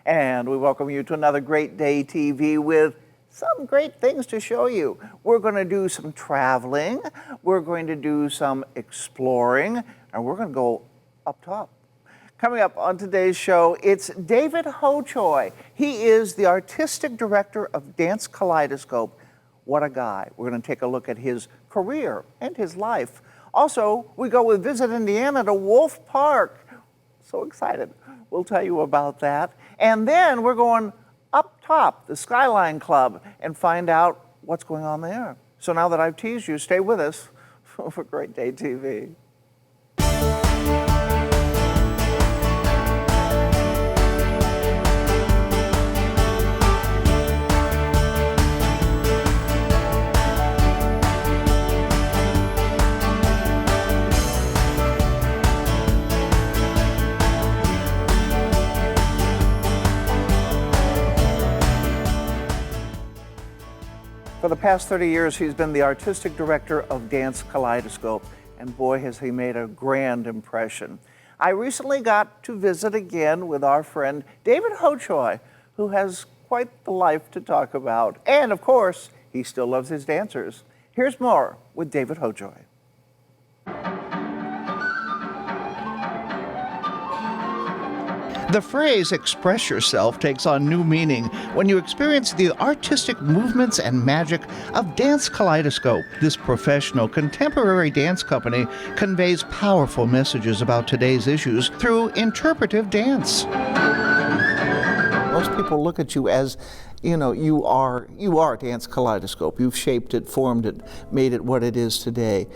And we welcome you to another Great Day TV with some great things to show you. We're going to do some traveling, we're going to do some exploring, and we're going to go up top. Coming up on today's show, it's David Ho Choi. He is the artistic director of Dance Kaleidoscope. What a guy. We're going to take a look at his career and his life. Also, we go with Visit Indiana to Wolf Park. So excited. We'll tell you about that. And then we're going up top, the Skyline Club, and find out what's going on there. So now that I've teased you, stay with us for Great Day TV. For the past 30 years, he's been the artistic director of Dance Kaleidoscope, and boy, has he made a grand impression. I recently got to visit again with our friend David Ho Choi, who has quite the life to talk about. And of course, he still loves his dancers. Here's more with David Ho Choi. The phrase express yourself takes on new meaning when you experience the artistic movements and magic of Dance Kaleidoscope. This professional contemporary dance company conveys powerful messages about today's issues through interpretive dance. Most people look at you as, you are Dance Kaleidoscope. You've shaped it, formed it, made it what it is today.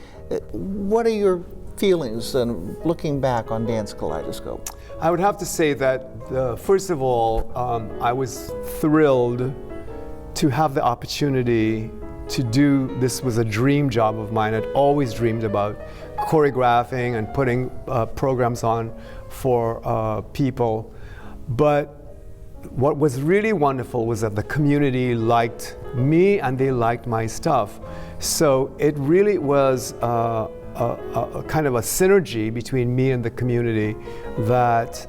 What are your feelings looking back on Dance Kaleidoscope? I would have to say that, first of all, I was thrilled to have the opportunity to do, this was a dream job of mine. I'd always dreamed about choreographing and putting programs on for people. But what was really wonderful was that the community liked me and they liked my stuff. So it really was a kind of a synergy between me and the community that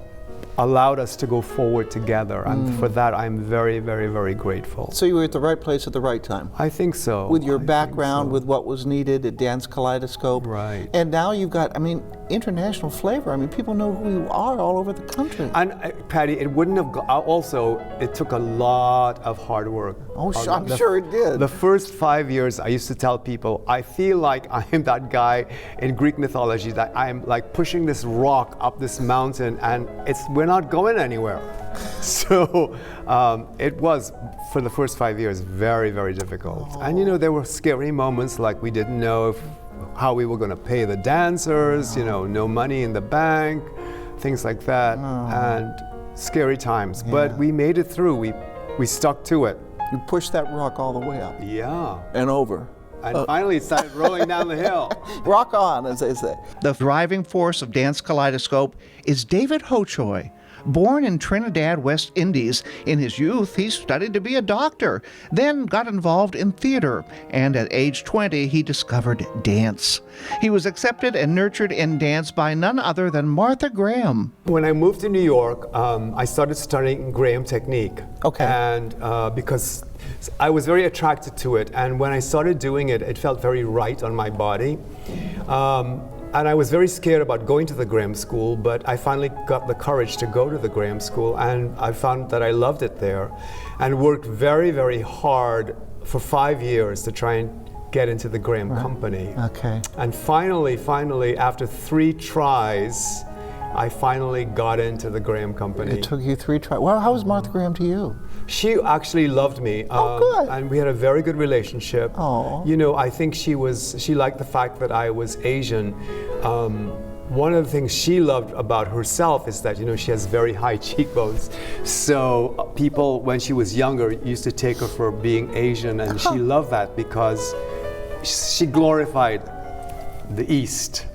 allowed us to go forward together. And for that, I'm very, very, very grateful. So you were at the right place at the right time. I think so. With your background, with what was needed at Dance Kaleidoscope. Right. And now you've got, international flavor. People know who you are all over the country. And Patty, it wouldn't have, also, it took a lot of hard work. Oh, I'm sure it did. The first 5 years, I used to tell people, I feel like I am that guy in Greek mythology, that I'm like pushing this rock up this mountain and we're not going anywhere. So it was, for the first 5 years, very, very difficult. Oh. And there were scary moments, like we didn't know how we were going to pay the dancers, no money in the bank, things like that, and scary times. Yeah. But we made it through. We stuck to it. You pushed that rock all the way up. Yeah. And over. And finally it started rolling down the hill. Rock on, as they say. The driving force of Dance Kaleidoscope is David Ho Choi. Born in Trinidad, West Indies, in his youth he studied to be a doctor, then got involved in theater, and at age 20 he discovered dance. He was accepted and nurtured in dance by none other than Martha Graham. When I moved to New York, I started studying Graham technique. Okay. And because I was very attracted to it, and when I started doing it, it felt very right on my body. And I was very scared about going to the Graham School, but I finally got the courage to go to the Graham School, and I found that I loved it there, and worked very, very hard for 5 years to try and get into the Graham company. Okay. And finally, after 3 tries, I finally got into the Graham company. It took you 3 tries. Well, how was Martha Graham to you? She actually loved me. Good. And we had a very good relationship. Oh. I think she liked the fact that I was Asian. One of the things she loved about herself is that, she has very high cheekbones. So people, when she was younger, used to take her for being Asian, and she loved that because she glorified the East.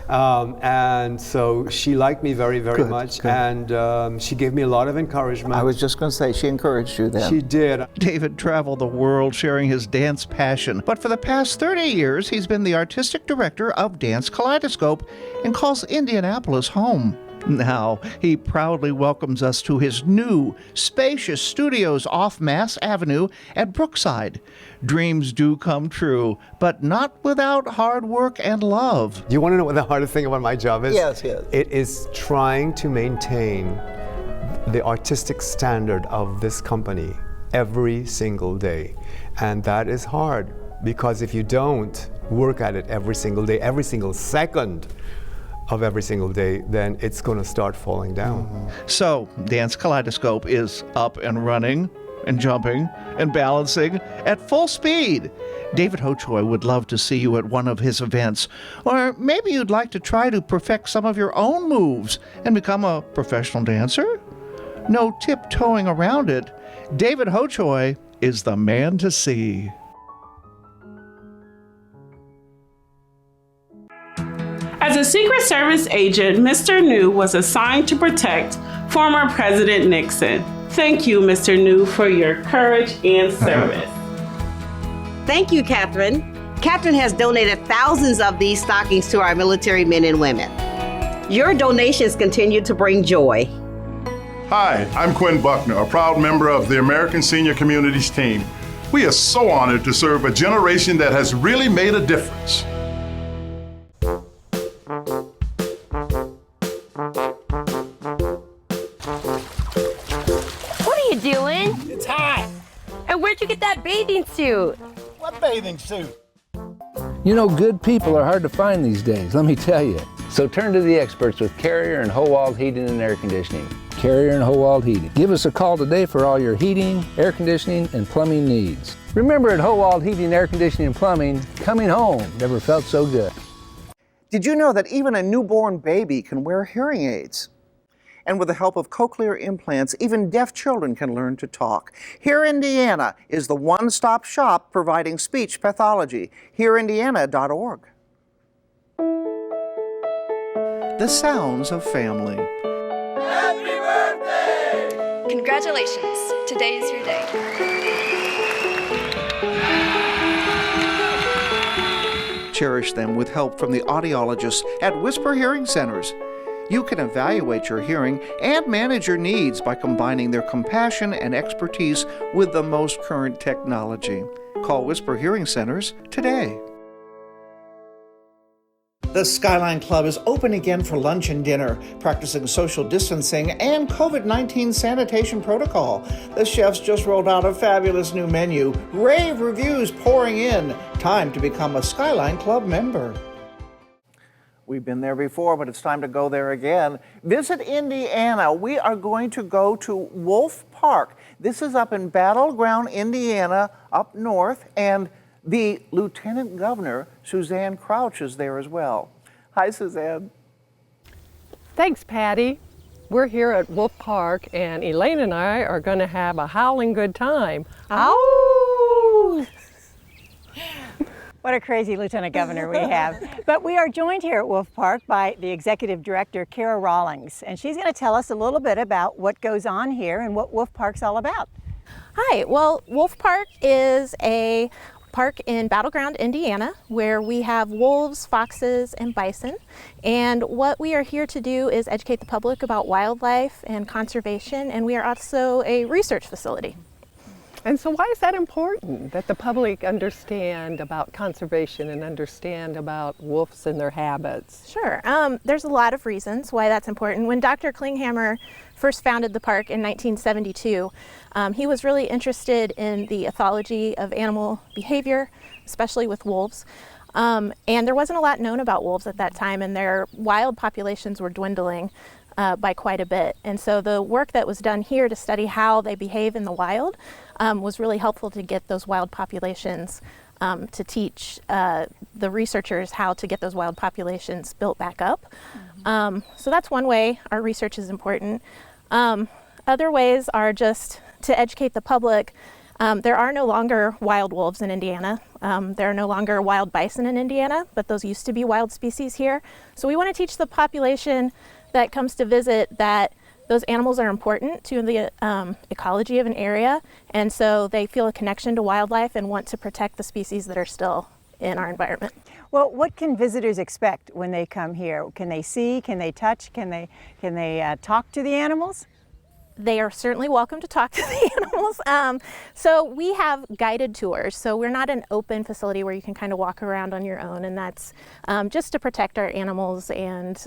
And so she liked me very, very much, and she gave me a lot of encouragement. I was just going to say, she encouraged you then. She did. David traveled the world sharing his dance passion, but for the past 30 years, he's been the artistic director of Dance Kaleidoscope and calls Indianapolis home. Now, he proudly welcomes us to his new, spacious studios off Mass Avenue at Brookside. Dreams do come true, but not without hard work and love. Do you want to know what the hardest thing about my job is? Yes, yes. It is trying to maintain the artistic standard of this company every single day. And that is hard, because if you don't work at it every single day, every single second of every single day, then it's going to start falling down. So, Dance Kaleidoscope is up and running and jumping and balancing at full speed. David Ho Choi would love to see you at one of his events. Or maybe you'd like to try to perfect some of your own moves and become a professional dancer? No tiptoeing around it. David Ho Choi is the man to see. As a Secret Service agent, Mr. New was assigned to protect former President Nixon. Thank you, Mr. New, for your courage and service. Thank you, Catherine. Catherine has donated thousands of these stockings to our military men and women. Your donations continue to bring joy. Hi, I'm Quinn Buckner, a proud member of the American Senior Communities team. We are so honored to serve a generation that has really made a difference. What are you doing? It's hot. And where'd you get that bathing suit? What bathing suit? You know, good people are hard to find these days, let me tell you. So turn to the experts with Carrier and Howald Heating and Air Conditioning. Carrier and Howald Heating. Give us a call today for all your heating, air conditioning, and plumbing needs. Remember, at Howald Heating, Air Conditioning, and Plumbing, coming home never felt so good. Did you know that even a newborn baby can wear hearing aids? And with the help of cochlear implants, even deaf children can learn to talk. Here Indiana is the one-stop shop providing speech pathology. HereIndiana.org. The sounds of family. Happy birthday! Congratulations. Today is your day. Cherish them with help from the audiologists at Whisper Hearing Centers. You can evaluate your hearing and manage your needs by combining their compassion and expertise with the most current technology. Call Whisper Hearing Centers today. The Skyline Club is open again for lunch and dinner, practicing social distancing and COVID-19 sanitation protocol. The chefs just rolled out a fabulous new menu. Rave reviews pouring in. Time to become a Skyline Club member. We've been there before, but it's time to go there again. Visit Indiana. We are going to go to Wolf Park. This is up in Battleground, Indiana, up north, and the Lieutenant Governor, Suzanne Crouch, is there as well. Hi, Suzanne. Thanks, Patty. We're here at Wolf Park, and Elaine and I are going to have a howling good time. Ow! What a crazy Lieutenant Governor we have. But we are joined here at Wolf Park by the Executive Director, Kara Rawlings, and she's going to tell us a little bit about what goes on here and what Wolf Park's all about. Hi, well, Wolf Park is a park in Battleground, Indiana, where we have wolves, foxes, and bison. And what we are here to do is educate the public about wildlife and conservation, and we are also a research facility. And so why is that important, that the public understand about conservation and understand about wolves and their habits? Sure. There's a lot of reasons why that's important. When Dr. Klinghammer first founded the park in 1972, he was really interested in the ethology of animal behavior, especially with wolves. And there wasn't a lot known about wolves at that time, and their wild populations were dwindling by quite a bit. And so the work that was done here to study how they behave in the wild was really helpful to get those wild populations, to teach the researchers how to get those wild populations built back up. So that's one way our research is important. Other ways are just to educate the public. There are no longer wild wolves in Indiana. There are no longer wild bison in Indiana, but those used to be wild species here. So we want to teach the population that comes to visit that those animals are important to the ecology of an area, and so they feel a connection to wildlife and want to protect the species that are still in our environment. Well, what can visitors expect when they come here? Can they see? Can they touch? Can they talk to the animals? They are certainly welcome to talk to the animals. So we have guided tours. So we're not an open facility where you can kind of walk around on your own, and that's just to protect our animals and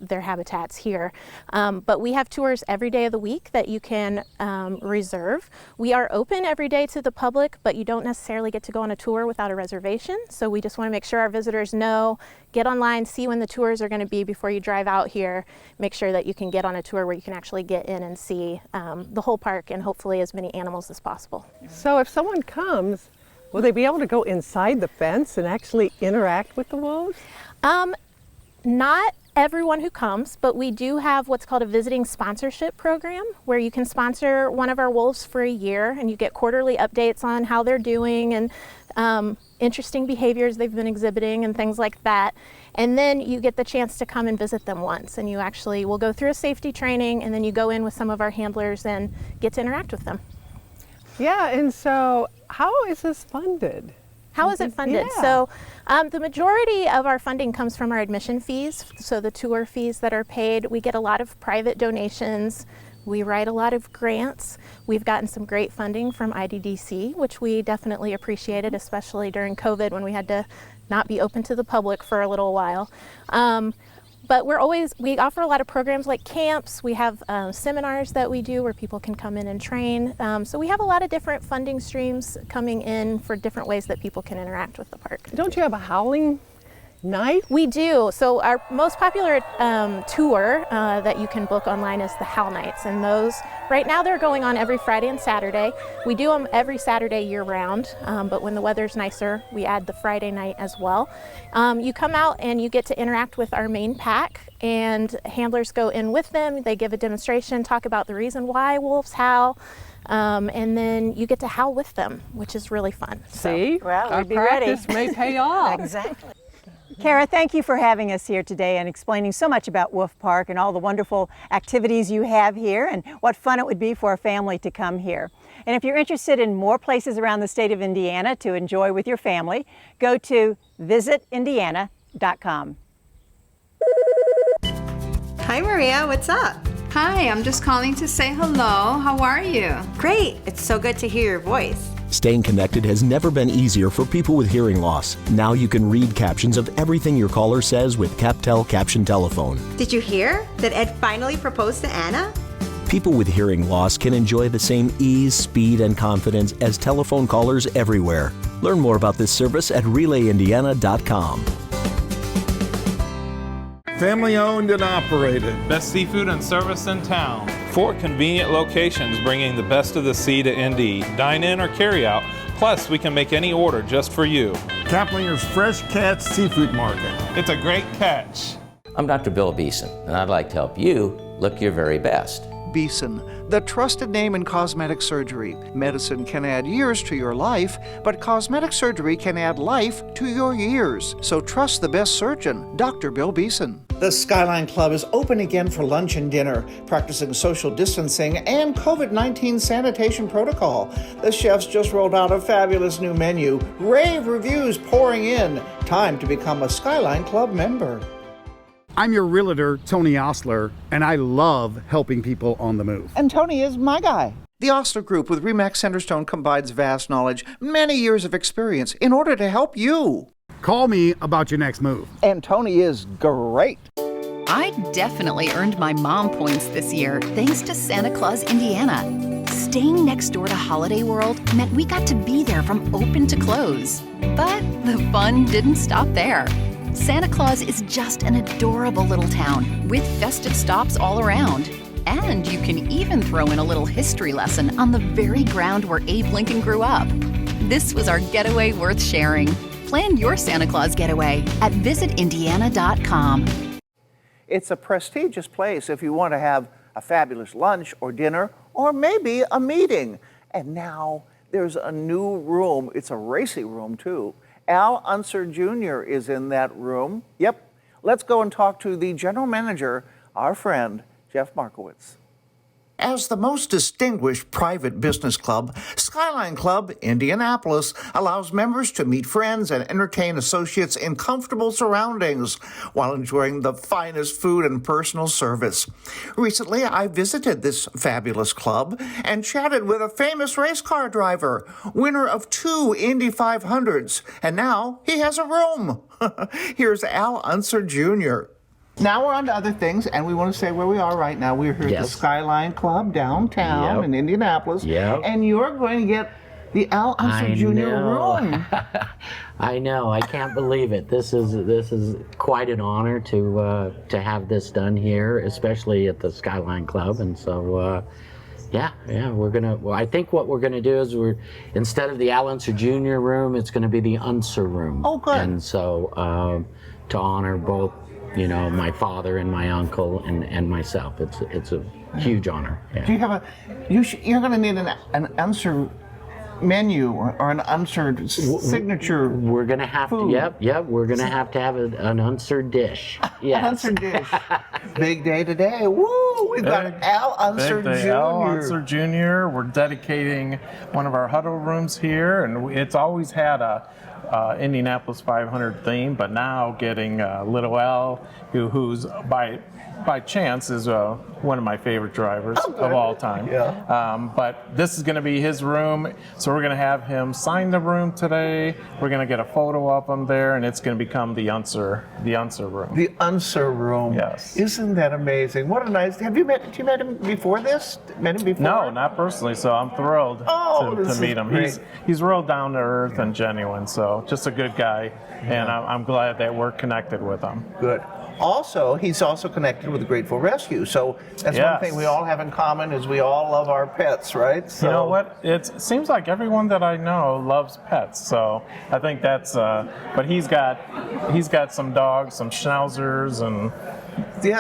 their habitats here. But we have tours every day of the week that you can reserve. We are open every day to the public, but you don't necessarily get to go on a tour without a reservation. So we just want to make sure our visitors know, get online, see when the tours are going to be before you drive out here. Make sure that you can get on a tour where you can actually get in and see the whole park and hopefully as many animals as possible. So if someone comes, will they be able to go inside the fence and actually interact with the wolves? Not everyone who comes, but we do have what's called a visiting sponsorship program where you can sponsor one of our wolves for a year and you get quarterly updates on how they're doing and interesting behaviors they've been exhibiting and things like that. And then you get the chance to come and visit them once, and you actually will go through a safety training, and then you go in with some of our handlers and get to interact with them. Yeah, and so how is this funded? How is it funded? Yeah. So the majority of our funding comes from our admission fees, so the tour fees that are paid. We get a lot of private donations. We write a lot of grants. We've gotten some great funding from IDDC, which we definitely appreciated, especially during COVID when we had to not be open to the public for a little while. But we offer a lot of programs like camps. We have seminars that we do where people can come in and train. So we have a lot of different funding streams coming in for different ways that people can interact with the park. Don't you have a howling night? We do. So our most popular tour that you can book online is the Howl Nights, and those right now they're going on every Friday and Saturday. We do them every Saturday year round, but when the weather's nicer, we add the Friday night as well. You come out and you get to interact with our main pack, and handlers go in with them. They give a demonstration, talk about the reason why wolves howl. And then you get to howl with them, which is really fun. See, well, our we'd be ready. practice may pay off. Exactly. Kara, thank you for having us here today and explaining so much about Wolf Park and all the wonderful activities you have here and what fun it would be for a family to come here. And if you're interested in more places around the state of Indiana to enjoy with your family, go to visitindiana.com. Hi Maria, what's up? Hi, I'm just calling to say hello. How are you? Great, it's so good to hear your voice. Staying connected has never been easier for people with hearing loss. Now you can read captions of everything your caller says with CapTel Caption Telephone. Did you hear that Ed finally proposed to Anna? People with hearing loss can enjoy the same ease, speed, and confidence as telephone callers everywhere. Learn more about this service at RelayIndiana.com. Family owned and operated. Best seafood and service in town. 4 convenient locations bringing the best of the sea to Indy. Dine in or carry out. Plus, we can make any order just for you. Kaplinger's Fresh Catch Seafood Market. It's a great catch. I'm Dr. Bill Beeson, and I'd like to help you look your very best. Beeson, the trusted name in cosmetic surgery. Medicine can add years to your life, but cosmetic surgery can add life to your years. So trust the best surgeon, Dr. Bill Beeson. The Skyline Club is open again for lunch and dinner, practicing social distancing and COVID-19 sanitation protocol. The chefs just rolled out a fabulous new menu. Rave reviews pouring in. Time to become a Skyline Club member. I'm your realtor, Tony Osler, and I love helping people on the move. And Tony is my guy. The Osler Group with Remax Centerstone combines vast knowledge, many years of experience in order to help you. Call me about your next move. And Tony is great. I definitely earned my mom points this year thanks to Santa Claus Indiana. Staying next door to Holiday World meant we got to be there from open to close. But the fun didn't stop there. Santa Claus is just an adorable little town with festive stops all around. And you can even throw in a little history lesson on the very ground where Abe Lincoln grew up. This was our getaway worth sharing. Plan your Santa Claus getaway at visitindiana.com. It's a prestigious place if you want to have a fabulous lunch or dinner or maybe a meeting. And now there's a new room. It's a racy room too. Al Unser Jr. is in that room. Yep. Let's go and talk to the general manager, our friend, Jeff Markowitz. As the most distinguished private business club, Skyline Club Indianapolis allows members to meet friends and entertain associates in comfortable surroundings while enjoying the finest food and personal service. Recently, I visited this fabulous club and chatted with a famous race car driver, winner of 2 Indy 500s, and now he has a room. Here's Al Unser Jr. Now we're on to other things, and we want to say where we are right now. We're here at the Skyline Club downtown in Indianapolis, and you're going to get the Al Unser Jr. room. I know. I can't believe it. This is quite an honor to have this done here, especially at the Skyline Club, and so. We're gonna. Well, I think what we're gonna do is instead of the Al Unser Jr. room, it's gonna be the Unser room. Oh, good. And so to honor both, my father and my uncle and myself, it's a huge honor. Yeah. Do you have you're gonna need an Unser menu or an Unser signature. We're gonna have food. to. We're gonna have to have an Unser dish. Yes. An Unser dish. Big day today. Woo! We've got Al Unser Jr. Al Unser Jr. We're dedicating one of our huddle rooms here, and it's always had a Indianapolis 500 theme, but now getting Little Al, who's by chance is one of my favorite drivers of all time. But this is going to be his room, so we're going to have him sign the room today. We're going to get a photo of him there, and it's going to become the Unser room. The Unser room. Yes. Isn't that amazing? What a nice. Have you met him before this? Met him before? No, not personally. So I'm thrilled to meet him. Great. He's real down to earth and genuine. So just a good guy, and I'm glad that we're connected with him. Good. Also, he's also connected with the Grateful Rescue. So that's one thing we all have in common is we all love our pets, right? So, you know what? It seems like everyone that I know loves pets. So I think that's. But he's got some dogs, some schnauzers, and the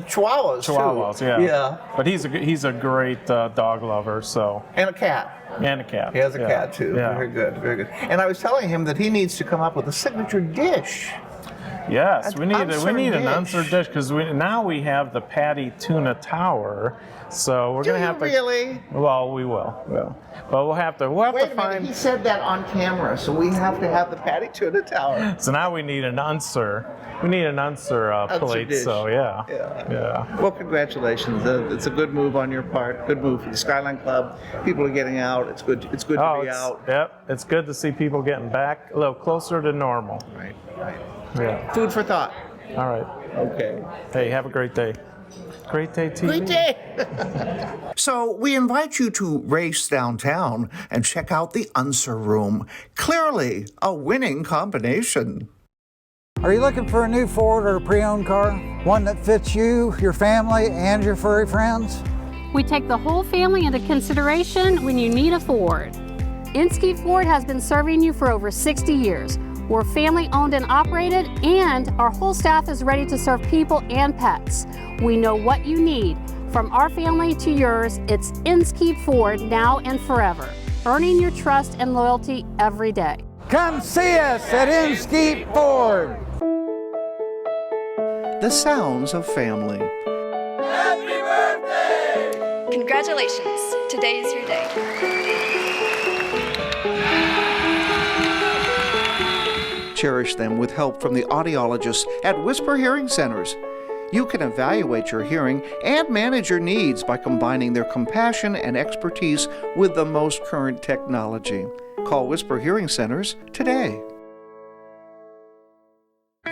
Chihuahuas. Chihuahuas, too. yeah. But he's a great dog lover. So and a cat. And a cat. He has a cat too. Yeah. Very good, very good. And I was telling him that he needs to come up with a signature dish. Yes, we need an Unser dish because now we have the Patty Tuna Tower, so we're going to have to. Really? Well, we will. But we'll have to. Wait a minute, he said that on camera, so we have to have the Patty Tuna Tower. So now we need an Unser. We need an Unser plate. Dish. So yeah. Well, congratulations. It's a good move on your part. Good move for the Skyline Club. People are getting out. It's good. It's good to be out. Yep. It's good to see people getting back a little closer to normal. Right. Yeah. Food for thought. All right. Okay. Hey, have a great day. Great day, TV. Great day. So we invite you to race downtown and check out the Unser room. Clearly a winning combination. Are you looking for a new Ford or a pre-owned car? One that fits you, your family, and your furry friends? We take the whole family into consideration when you need a Ford. Inskeep Ford has been serving you for over 60 years. We're family owned and operated, and our whole staff is ready to serve people and pets. We know what you need. From our family to yours, it's Inskeep Ford now and forever, earning your trust and loyalty every day. Come see us at Inskeep Ford. The sounds of family. Happy birthday! Congratulations. Today is your day. Cherish them with help from the audiologists at Whisper Hearing Centers. You can evaluate your hearing and manage your needs by combining their compassion and expertise with the most current technology. Call Whisper Hearing Centers today.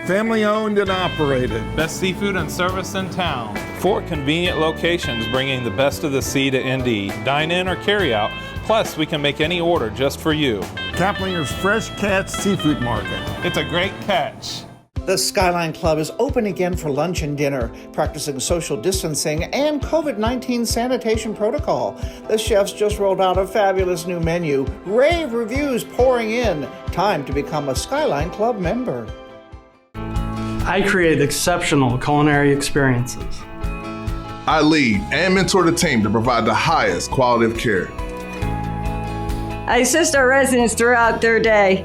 Family owned and operated. Best seafood and service in town. 4 convenient locations bringing the best of the sea to Indy. Dine in or carry out. Plus, we can make any order just for you. Kaplinger's Fresh Catch Seafood Market. It's a great catch. The Skyline Club is open again for lunch and dinner, practicing social distancing and COVID-19 sanitation protocol. The chefs just rolled out a fabulous new menu. Rave reviews pouring in. Time to become a Skyline Club member. I create exceptional culinary experiences. I lead and mentor the team to provide the highest quality of care. I assist our residents throughout their day.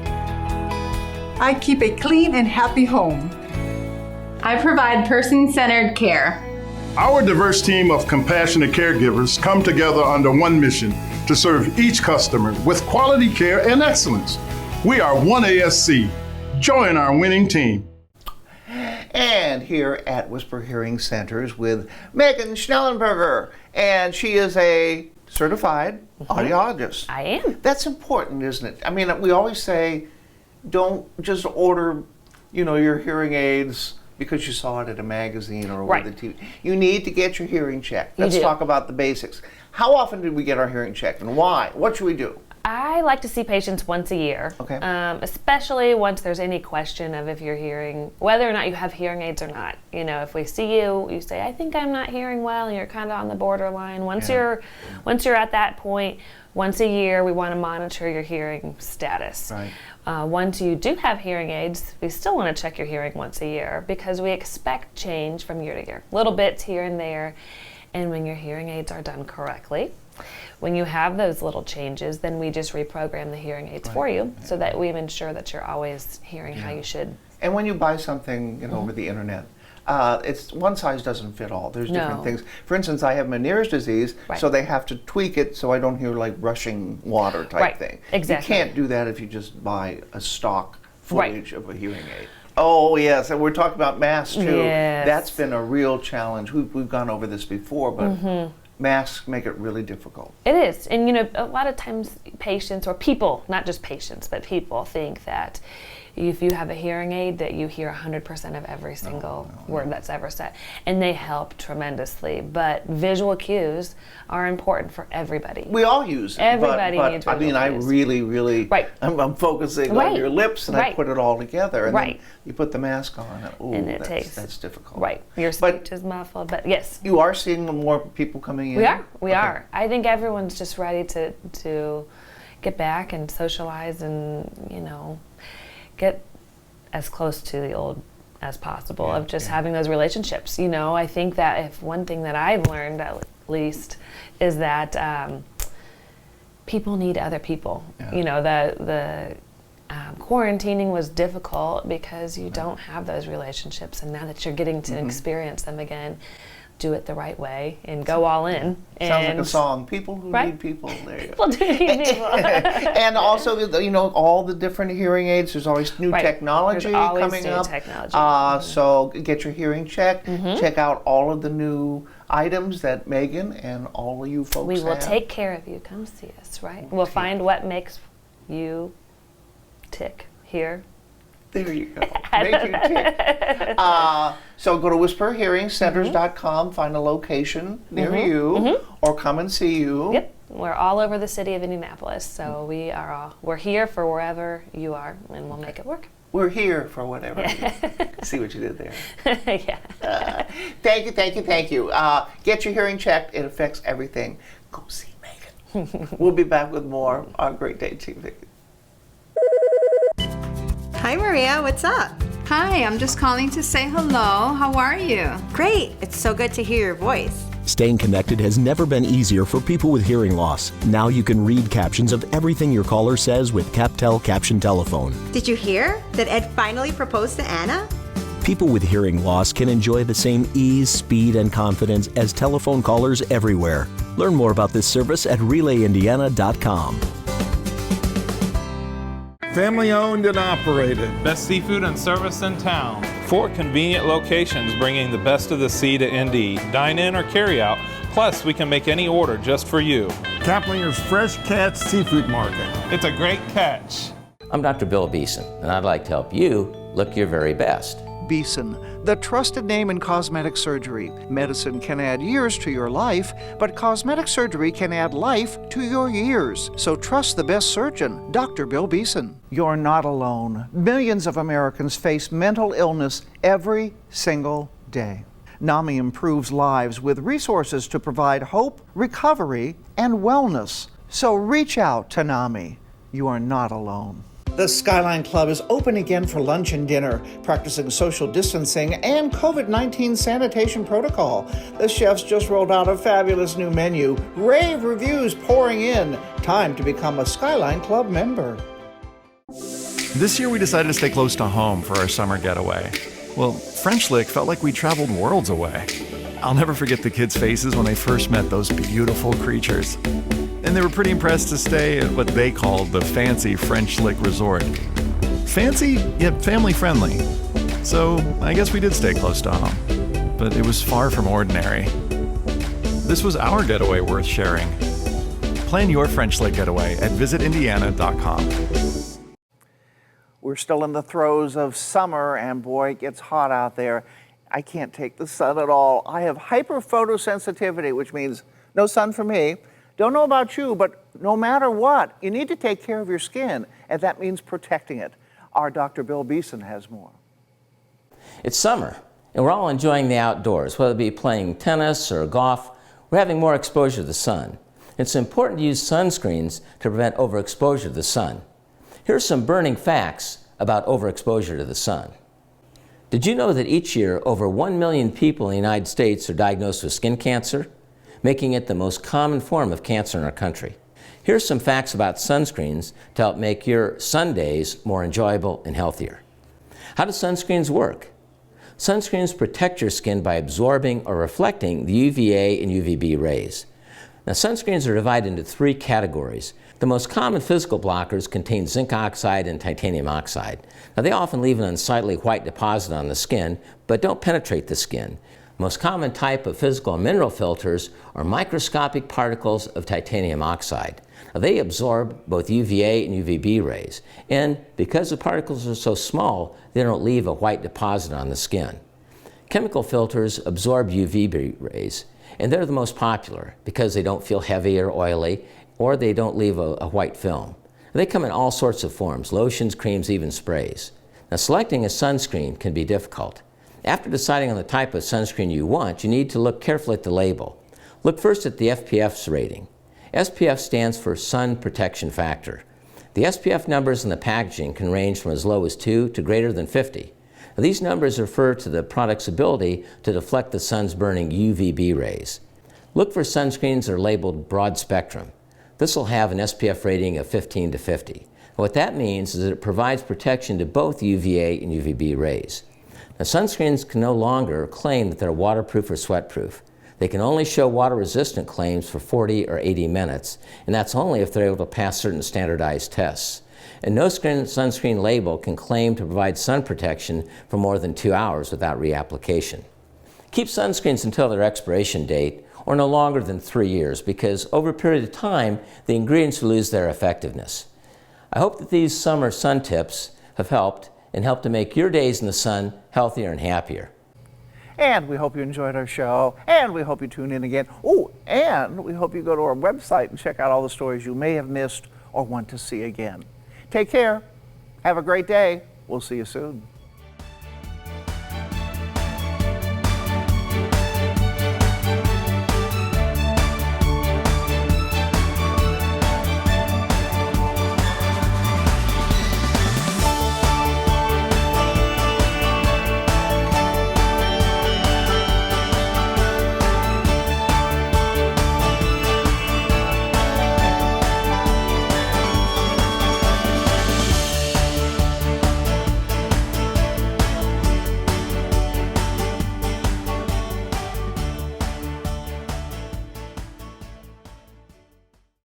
I keep a clean and happy home. I provide person-centered care. Our diverse team of compassionate caregivers come together under one mission to serve each customer with quality care and excellence. We are one ASC. Join our winning team. And here at Whisper Hearing Centers with Megan Schnellenberger, and she is a certified audiologist. I am. That's important, isn't it? I mean, we always say, don't just order, your hearing aids because you saw it at a magazine or over the TV. You need to get your hearing checked. Let's talk about the basics. How often do we get our hearing checked, and why? What should we do? I like to see patients once a year, especially once there's any question of if you're hearing, whether or not you have hearing aids or not. If we see you, you say, I think I'm not hearing well, and you're kind of on the borderline. Once you're at that point, once a year, we want to monitor your hearing status. Right. Once you do have hearing aids, we still want to check your hearing once a year because we expect change from year to year, little bits here and there. And when your hearing aids are done correctly, when you have those little changes, then we just reprogram the hearing aids for you so that we ensure that you're always hearing how you should. And when you buy something over the internet, it's one size doesn't fit all. There's different things. For instance, I have Meniere's disease, so they have to tweak it so I don't hear like rushing water type thing. Exactly. You can't do that if you just buy a stock footage of a hearing aid. Oh yes, and we're talking about masks too. Yes. That's been a real challenge. We've gone over this before, but masks make it really difficult. It is, and a lot of times patients or people, not just patients, but people think that if you have a hearing aid that you hear 100% of every single word that's ever said, and they help tremendously. But visual cues are important for everybody. We all use them. Everybody needs visual cues. I really, I'm focusing on your lips, and I put it all together, and then you put the mask on, and that's difficult. Right, your speech is muffled, but yes. You are seeing more people coming in? We are. I think everyone's just ready to get back and socialize and, get as close to the old as possible of just having those relationships. I think that if one thing that I've learned at least is that people need other people. The quarantining was difficult because you don't have those relationships, and now that you're getting to experience them again, do it the right way and go all in. Sounds like a song. People who need people. There you go. People do need people. And also, all the different hearing aids. There's always new technology coming up. Technology. So get your hearing checked. Check out all of the new items that Megan and all of you folks We will have. take care of you. Come see us. Right. We'll find what makes you tick here. There you go. Make you tick. So go to whisperhearingcenters.com, find a location near you, or come and see you. Yep. We're all over the city of Indianapolis, so we're here for wherever you are, and we'll make it work. We're here for whatever. See what you did there. Yeah. Thank you. Get your hearing checked. It affects everything. Go see Megan. We'll be back with more on Great Day TV. Hi, Maria. What's up? Hi, I'm just calling to say hello. How are you? Great. It's so good to hear your voice. Staying connected has never been easier for people with hearing loss. Now you can read captions of everything your caller says with CapTel Caption Telephone. Did you hear that Ed finally proposed to Anna? People with hearing loss can enjoy the same ease, speed, and confidence as telephone callers everywhere. Learn more about this service at RelayIndiana.com. Family owned and operated. Best seafood and service in town. 4 convenient locations bringing the best of the sea to Indy. Dine in or carry out. Plus, we can make any order just for you. Kaplinger's Fresh Catch Seafood Market. It's a great catch. I'm Dr. Bill Beeson, and I'd like to help you look your very best. Beeson, the trusted name in cosmetic surgery. Medicine can add years to your life, but cosmetic surgery can add life to your years. So trust the best surgeon, Dr. Bill Beeson. You're not alone. Millions of Americans face mental illness every single day. NAMI improves lives with resources to provide hope, recovery, and wellness. So reach out to NAMI. You are not alone. The Skyline Club is open again for lunch and dinner, practicing social distancing and COVID-19 sanitation protocol. The chefs just rolled out a fabulous new menu. Rave reviews pouring in. Time to become a Skyline Club member. This year we decided to stay close to home for our summer getaway. Well, French Lick felt like we traveled worlds away. I'll never forget the kids' faces when they first met those beautiful creatures. And they were pretty impressed to stay at what they called the fancy French Lick Resort. Fancy, yet family-friendly. So I guess we did stay close to home. But it was far from ordinary. This was our getaway worth sharing. Plan your French Lick getaway at visitindiana.com. We're still in the throes of summer, and boy, it gets hot out there. I can't take the sun at all. I have hyperphotosensitivity, which means no sun for me. Don't know about you, but no matter what, you need to take care of your skin, and that means protecting it. Our Dr. Bill Beeson has more. It's summer, and we're all enjoying the outdoors, whether it be playing tennis or golf. We're having more exposure to the sun. It's important to use sunscreens to prevent overexposure to the sun. Here's some burning facts about overexposure to the sun. Did you know that each year over 1 million people in the United States are diagnosed with skin cancer, making it the most common form of cancer in our country? Here's some facts about sunscreens to help make your sun days more enjoyable and healthier. How do sunscreens work? Sunscreens protect your skin by absorbing or reflecting the UVA and UVB rays. Now, sunscreens are divided into 3 categories. The most common physical blockers contain zinc oxide and titanium oxide. Now, they often leave an unsightly white deposit on the skin, but don't penetrate the skin. The most common type of physical and mineral filters are microscopic particles of titanium oxide. Now, they absorb both UVA and UVB rays, and because the particles are so small, they don't leave a white deposit on the skin. Chemical filters absorb UVB rays, and they're the most popular because they don't feel heavy or oily, or they don't leave a white film. They come in all sorts of forms, lotions, creams, even sprays. Now, selecting a sunscreen can be difficult. After deciding on the type of sunscreen you want, you need to look carefully at the label. Look first at the SPF's rating. SPF stands for Sun Protection Factor. The SPF numbers in the packaging can range from as low as 2 to greater than 50. Now, these numbers refer to the product's ability to deflect the sun's burning UVB rays. Look for sunscreens that are labeled broad spectrum. This will have an SPF rating of 15 to 50. What that means is that it provides protection to both UVA and UVB rays. Now, sunscreens can no longer claim that they're waterproof or sweatproof. They can only show water-resistant claims for 40 or 80 minutes, and that's only if they're able to pass certain standardized tests. And no sunscreen label can claim to provide sun protection for more than 2 hours without reapplication. Keep sunscreens until their expiration date, or no longer than 3 years, because over a period of time, the ingredients will lose their effectiveness. I hope that these summer sun tips have helped and helped to make your days in the sun healthier and happier. And we hope you enjoyed our show, and we hope you tune in again. Oh, and we hope you go to our website and check out all the stories you may have missed or want to see again. Take care. Have a great day. We'll see you soon.